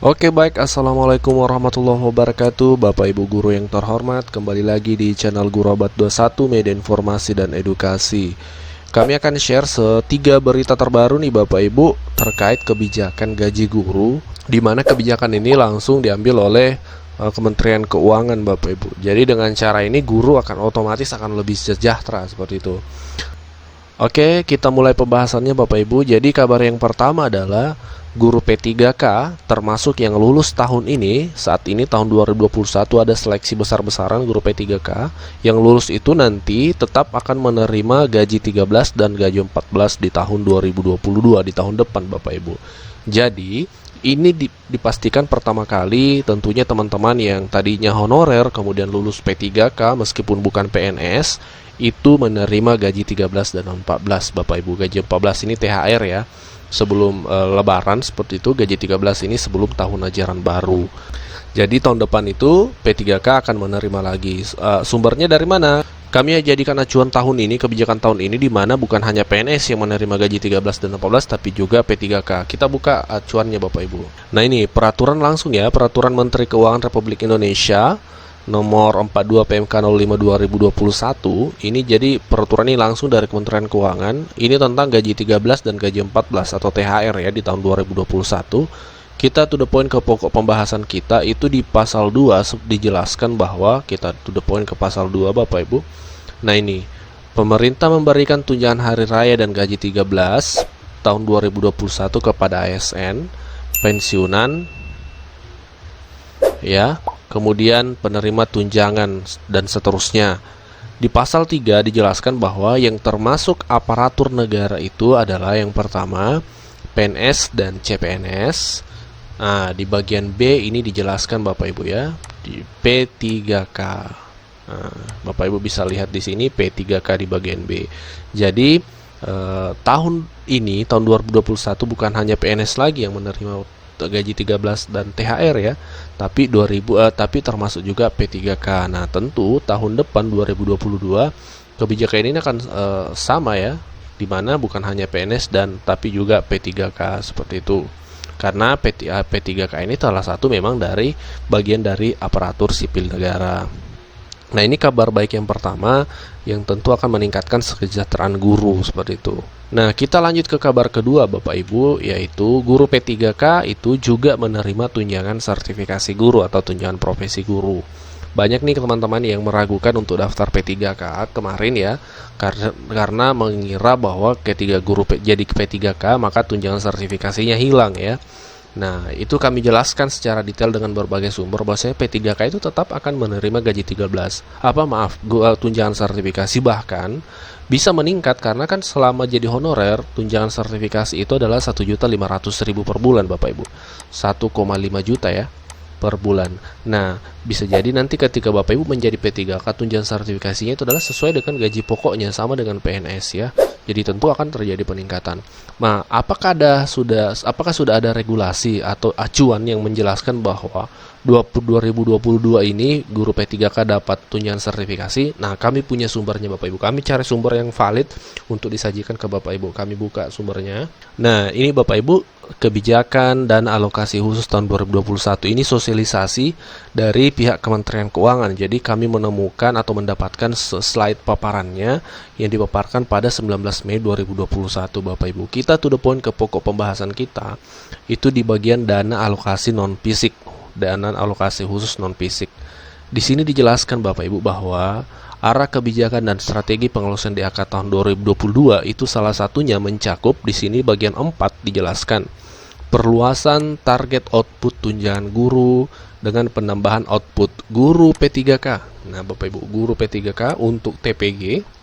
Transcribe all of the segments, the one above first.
Oke baik, Assalamualaikum warahmatullahi wabarakatuh. Bapak Ibu Guru yang terhormat, kembali lagi di channel Guru Abad 21 Media Informasi dan Edukasi. Kami akan share tiga berita terbaru nih Bapak Ibu terkait kebijakan gaji guru, di mana kebijakan ini langsung diambil oleh Kementerian Keuangan Bapak Ibu. Jadi dengan cara ini guru otomatis akan lebih sejahtera seperti itu. Oke, kita mulai pembahasannya Bapak Ibu. Jadi kabar yang pertama adalah guru P3K termasuk yang lulus tahun ini. Saat ini tahun 2021 ada seleksi besar-besaran guru P3K. Yang lulus itu nanti tetap akan menerima gaji 13 dan gaji 14 di tahun 2022, di tahun depan Bapak Ibu. Jadi ini dipastikan pertama kali tentunya teman-teman yang tadinya honorer kemudian lulus P3K meskipun bukan PNS itu menerima gaji 13 dan 14 Bapak Ibu. Gaji 14 ini THR ya, sebelum lebaran seperti itu. Gaji 13 ini sebelum tahun ajaran baru. Jadi tahun depan itu P3K akan menerima lagi. Sumbernya dari mana? Kami jadikan acuan tahun ini, kebijakan tahun ini, di mana bukan hanya PNS yang menerima gaji 13 dan 14 tapi juga P3K. Kita buka acuannya Bapak Ibu. Nah ini peraturan langsung ya, Peraturan Menteri Keuangan Republik Indonesia nomor 42 PMK 05 2021. Ini jadi peraturan ini langsung dari Kementerian Keuangan. Ini tentang gaji 13 dan gaji 14 atau THR ya di tahun 2021. Kita to the point ke pokok pembahasan kita itu di pasal 2 dijelaskan bahwa kita to the point ke pasal 2 Bapak Ibu. Nah ini, pemerintah memberikan tunjangan hari raya dan gaji 13 tahun 2021 kepada ASN, pensiunan ya, kemudian penerima tunjangan dan seterusnya. Di pasal 3 dijelaskan bahwa yang termasuk aparatur negara itu adalah yang pertama PNS dan CPNS. Nah, di bagian B ini dijelaskan Bapak Ibu ya, di P3K. Nah, Bapak Ibu bisa lihat di sini P3K di bagian B. Jadi tahun ini tahun 2021 bukan hanya PNS lagi yang menerima gaji 13 dan THR ya, tapi termasuk juga P3K. Nah, tentu tahun depan 2022 kebijakan ini akan sama ya, di mana bukan hanya PNS dan tapi juga P3K seperti itu. Karena P3K ini salah satu memang dari bagian dari aparatur sipil negara. Nah, ini kabar baik yang pertama yang tentu akan meningkatkan kesejahteraan guru seperti itu. Nah, kita lanjut ke kabar kedua Bapak Ibu, yaitu guru P3K itu juga menerima tunjangan sertifikasi guru atau tunjangan profesi guru. Banyak nih teman-teman yang meragukan untuk daftar P3K kemarin ya, karena mengira bahwa ketika guru jadi P3K maka tunjangan sertifikasinya hilang ya. Nah, itu kami jelaskan secara detail dengan berbagai sumber bahwasanya P3K itu tetap akan menerima gaji 13. Tunjangan sertifikasi bahkan bisa meningkat karena kan selama jadi honorer, tunjangan sertifikasi itu adalah 1.500.000 per bulan Bapak Ibu. 1,5 juta ya per bulan. Nah, bisa jadi nanti ketika Bapak Ibu menjadi P3K, tunjangan sertifikasinya itu adalah sesuai dengan gaji pokoknya, sama dengan PNS ya. Jadi tentu akan terjadi peningkatan. Nah, apakah sudah ada regulasi atau acuan yang menjelaskan bahwa 2022 ini guru P3K dapat tunjangan sertifikasi? Nah, kami punya sumbernya Bapak Ibu. Kami cari sumber yang valid untuk disajikan ke Bapak Ibu. Kami buka sumbernya. Nah, ini Bapak Ibu, kebijakan dan alokasi khusus tahun 2021 ini sosialisasi dari pihak Kementerian Keuangan. Jadi kami menemukan atau mendapatkan slide paparannya yang dipaparkan pada 19 Mei 2021 Bapak Ibu. Kita to the point ke pokok pembahasan kita itu di bagian dana alokasi non fisik, dana alokasi khusus non fisik. Di sini dijelaskan Bapak Ibu bahwa arah kebijakan dan strategi pengelolaan DAK tahun 2022 itu salah satunya mencakup di sini bagian 4 dijelaskan perluasan target output tunjangan guru dengan penambahan output guru P3K. Nah, Bapak Ibu, guru P3K untuk TPG.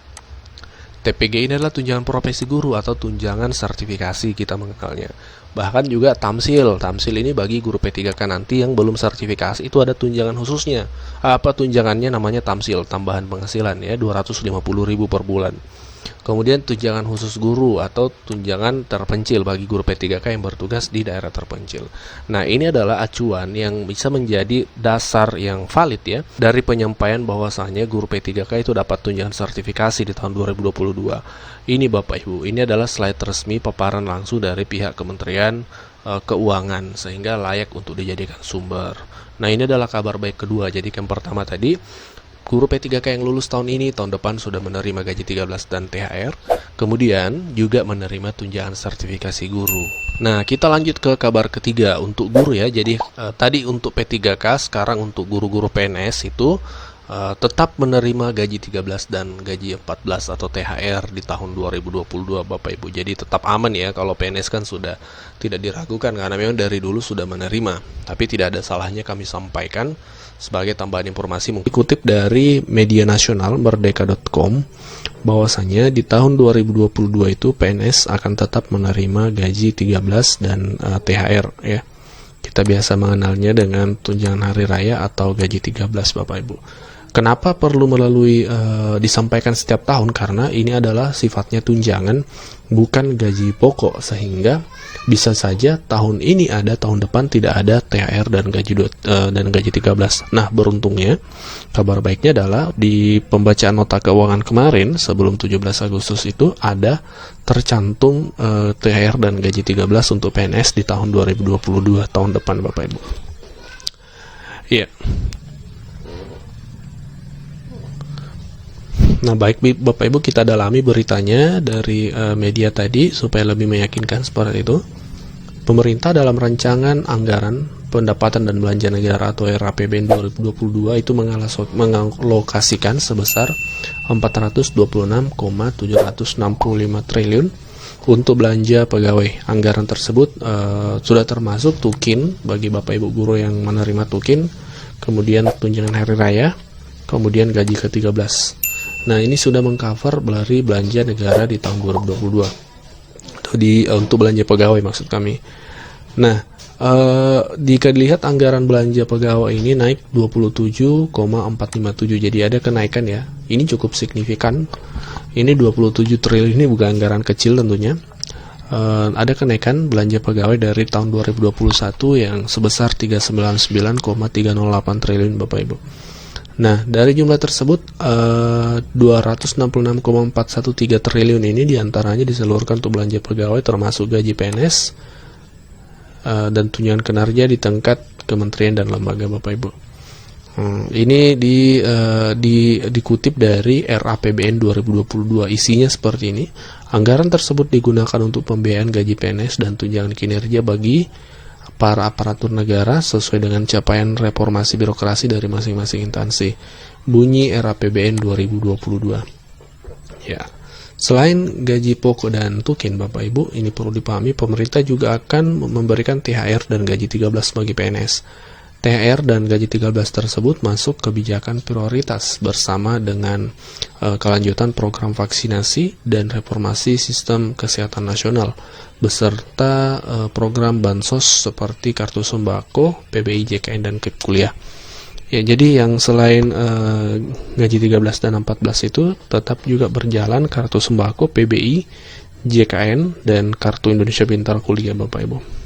TPG ini adalah tunjangan profesi guru atau tunjangan sertifikasi kita mengenalnya. Bahkan juga tamsil. Tamsil ini bagi guru P3K nanti yang belum sertifikasi itu ada tunjangan khususnya. Apa tunjangannya? Namanya tamsil, tambahan penghasilan ya, 250.000 per bulan. Kemudian tunjangan khusus guru atau tunjangan terpencil bagi guru P3K yang bertugas di daerah terpencil. Nah, ini adalah acuan yang bisa menjadi dasar yang valid ya dari penyampaian bahwasanya guru P3K itu dapat tunjangan sertifikasi di tahun 2022. Ini Bapak Ibu, ini adalah slide resmi paparan langsung dari pihak Kementerian keuangan sehingga layak untuk dijadikan sumber. Nah, ini adalah kabar baik kedua. Jadi yang pertama tadi, guru P3K yang lulus tahun ini, tahun depan sudah menerima gaji 13 dan THR, kemudian juga menerima tunjangan sertifikasi guru. Nah, kita lanjut ke kabar ketiga untuk guru ya. Jadi tadi untuk P3K, sekarang untuk guru-guru PNS itu tetap menerima gaji 13 dan gaji 14 atau THR di tahun 2022 Bapak Ibu. Jadi tetap aman ya, kalau PNS kan sudah tidak diragukan karena memang dari dulu sudah menerima. Tapi tidak ada salahnya kami sampaikan sebagai tambahan informasi. Mungkin kutip dari media nasional merdeka.com bahwasanya di tahun 2022 itu PNS akan tetap menerima gaji 13 dan THR ya. Kita biasa mengenalnya dengan tunjangan hari raya atau gaji 13 Bapak Ibu. Kenapa perlu disampaikan setiap tahun? Karena ini adalah sifatnya tunjangan, bukan gaji pokok, sehingga bisa saja tahun ini ada, tahun depan tidak ada THR dan gaji 13. Nah, beruntungnya kabar baiknya adalah di pembacaan nota keuangan kemarin sebelum 17 Agustus itu ada tercantum THR dan gaji 13 untuk PNS di tahun 2022 tahun depan Bapak Ibu. Iya. Nah, baik Bapak Ibu, kita dalami beritanya dari media tadi supaya lebih meyakinkan seperti itu. Pemerintah dalam rancangan anggaran pendapatan dan belanja negara atau RAPBN 2022 itu mengalokasikan sebesar 426,765 triliun untuk belanja pegawai. Anggaran tersebut sudah termasuk tukin bagi Bapak Ibu guru yang menerima tukin, kemudian tunjangan hari raya, kemudian gaji ke-13. Nah, ini sudah mengcover dari belanja negara di tahun 2022 atau untuk belanja pegawai maksud kami. Nah, jika dilihat anggaran belanja pegawai ini naik 27,457, jadi ada kenaikan ya. Ini cukup signifikan. Ini 27 triliun ini bukan anggaran kecil tentunya. Ada kenaikan belanja pegawai dari tahun 2021 yang sebesar 399,308 triliun Bapak Ibu. Nah, dari jumlah tersebut 266,413 triliun ini diantaranya diseluruhkan untuk belanja pegawai termasuk gaji PNS dan tunjangan kinerja di tingkat kementerian dan lembaga Bapak Ibu. Ini dikutip dari RAPBN 2022. Isinya seperti ini. Anggaran tersebut digunakan untuk pembiayaan gaji PNS dan tunjangan kinerja bagi para aparatur negara sesuai dengan capaian reformasi birokrasi dari masing-masing instansi. Bunyi RAPBN 2022. Ya. Selain gaji pokok dan tukin Bapak Ibu, ini perlu dipahami pemerintah juga akan memberikan THR dan gaji 13 bagi PNS. THR dan gaji 13 tersebut masuk kebijakan prioritas bersama dengan kelanjutan program vaksinasi dan reformasi sistem kesehatan nasional beserta program bansos seperti kartu sembako, PBI, JKN, dan KIP kuliah. Ya, jadi yang selain gaji 13 dan 14 itu tetap juga berjalan kartu sembako, PBI, JKN, dan kartu Indonesia Pintar kuliah Bapak Ibu.